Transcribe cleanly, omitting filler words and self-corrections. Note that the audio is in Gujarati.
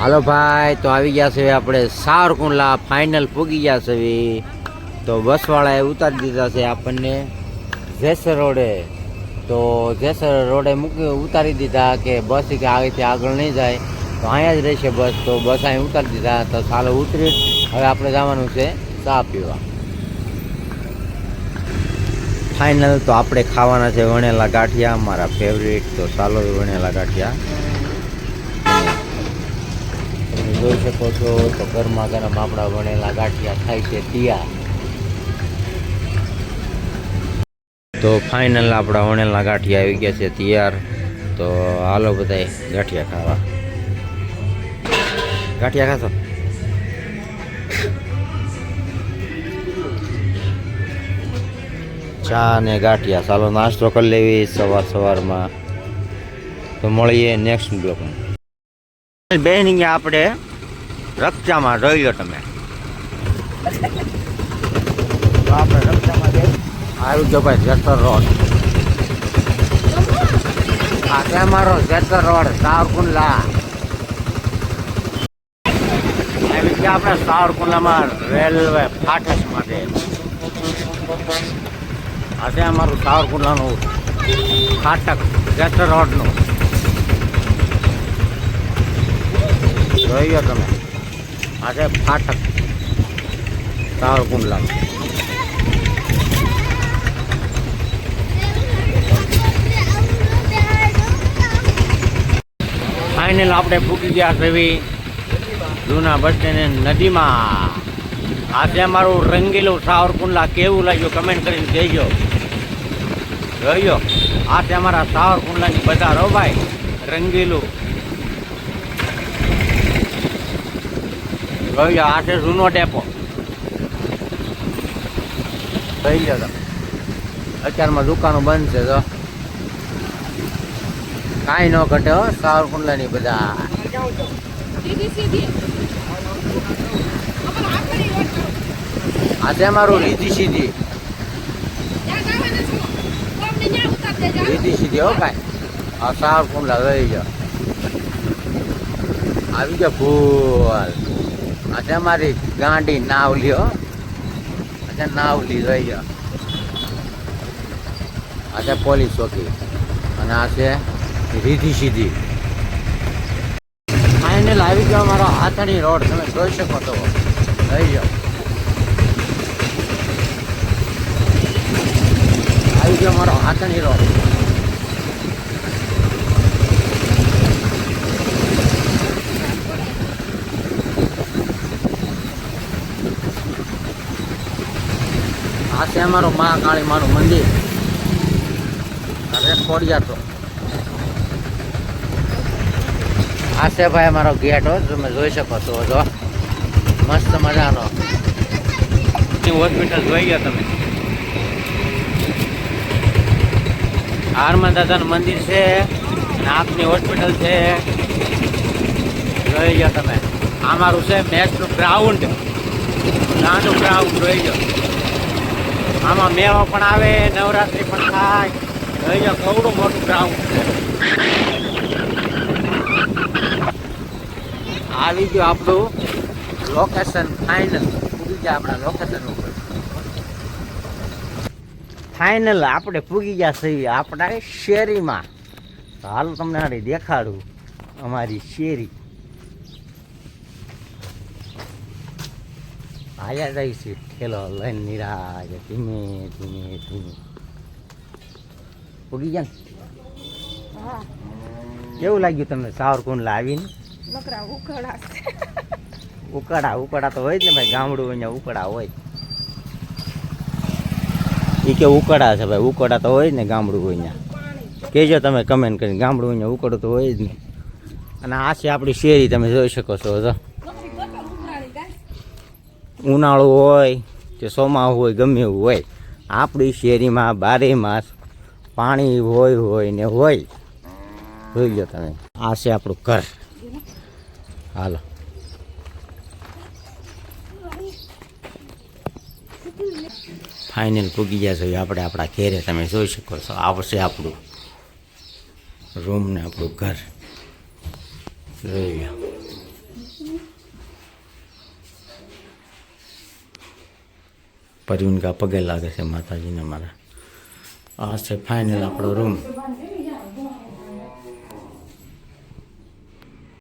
હાલો ભાઈ, તો આવી ગયા છે આપણે સાવરકુંડલા ફાઇનલ પૂગી ગયા છે. તો બસવાળાએ ઉતારી દીધા છે આપણને જેસર રોડે. તો જેસર રોડે ઉતારી દીધા કે બસ કે આગળથી આગળ નહીં જાય, તો અહીંયા જ રહેશે બસ. તો બસ અહીં ઉતારી દીધા. તો ચાલો ઉતરી, હવે આપણે જવાનું છે ચા પીવા. ફાઇનલ તો આપણે ખાવાના છે વણેલા ગાંઠિયા, મારા ફેવરેટ. તો ચાલો વણેલા ગાંઠિયા જોઈ શકો છો. તો ગરમા ગરમ આપણા વણેલા ગાંઠિયા થાય છે તૈયાર. તો ફાઇનલ આપણા વણેલા ગાંઠિયા આવી ગયા છે તૈયાર. તો હાલો બધાય ગાંઠિયા ખાવા. ગાંઠિયા ખાશો? ચા ને ગાંઠિયા. ચાલો નાસ્તો કરી લેવી સવારમાં. તો મળીએ નેક્સ્ટ બ્લોકમાં. બેન આપણે રક્ષામાં જોઈ લો તમે. તો આપણે રક્ષામાં આવી ગયો ભાઈ જેસર રોડ. આ છે અમારો જેસર રોડ સાવરકુંડલા. આવી ગયા આપણે સાવરકુંડલામાં રેલવે ફાટક માટે. આ છે અમારું સાવરકુંડલાનું ફાટક જેસર રોડનું. જોઈ લો તમે, આ છે ફાટક સાવરકુંડલા. ફાઇનલ આપણે પૂકી ગયા છે જૂના બસ સ્ટેન્ડ નદીમાં. આ છે અમારું રંગીલું સાવરકુંડલા. કેવું લાગ્યું કમેન્ટ કરીને કહેજો. જોયો, આ છે અમારા સાવરકુંડલાની બજાર. હો ભાઈ, રંગીલું. જોઈ આ છે જૂનો ડેપો. જોઈ લો તો, અત્યારમાં દુકાનો બંધ છે. તો કાંઈ ન ઘટે હો સાવરકુંડલાની બધા. આ છે અમારું રીધી સીધી. રીધી સીધી હો ભાઈ, આ સાવરકુંડલા રહી ગયો. આવી ગયો ફૂલ. આ છે અમારી ગાંડી નાવલી. હો આ છે નાવલી રહી ગયો. આ છે પોલીસ ચોકી અને આ છે રીધી સીધી. ફાઇનલ આવી ગયો અમારો હાથણી રોડ. તમે જોઈ શકો તો રહી ગયો. આવી ગયો અમારો હાથણી રોડ. આ છે અમારું મહાકાળી માનું મંદિર. ખોડિયા. તો આ છે ભાઈ અમારો ગેટ. હો તમે જોઈ શકો છો. જો મસ્ત મજાનો હોસ્પિટલ જોઈ ગયા તમે. હનુમાન દાદાનું મંદિર છે, નાકની હોસ્પિટલ છે. જોઈ ગયા તમે. અમારું છે મેચનું ગ્રાઉન્ડ, નાનું ગ્રાઉન્ડ. જોઈ ગયો. આમાં મેળો પણ આવે, નવરાત્રિ પણ થાય. જોઈ ગયો, કવડું મોટું ગ્રાઉન્ડ છે. આવી ગયું આપણું લોકેશન ફાઇનલ. પૂગી ગયા આપણા લોકેશન ઉપર. ફાઇનલ આપણે પૂગી ગયા છીએ આપણા શેરીમાં. હાલ તમને આડી દેખાડું અમારી શેરી. આયા જાય છે ઠેલો લઈને નિરાજ ધીમે ધીમે ધીમે. પૂગી ગયા ને? કેવું લાગ્યું તમને સાવરકુંડલા આવીને? ઉકળા તો હોય જ ને ભાઈ. ગામડું અહીંયા ઉકળા હોય. એ કે ઉકળા છે ભાઈ. ઉકળા તો હોય ને ગામડું હોય અહીંયા. કહેજો તમે કમેન્ટ કરીને. ગામડું અહીંયા ઉકળું તો હોય જ ને. અને આ છે આપણી શેરી. તમે જોઈ શકો છો. તો ઉનાળો હોય કે ચોમાસું હોય, ગમે એવું હોય, આપણી શેરીમાં 12 માસ પાણી હોય ને હોય. જોઈ લો તમે. આ છે આપણું ઘર. હાલો ફાઇનલ પૂગી ગયા છે આપણે આપણા ઘેરે. તમે જોઈ શકો છો. આવશે આપણું રૂમ ને આપણું ઘર. જોઈ લો. પરિવનકા પગે લાગે છે માતાજીને મારા. આ છે ફાઇનલ આપણો રૂમ.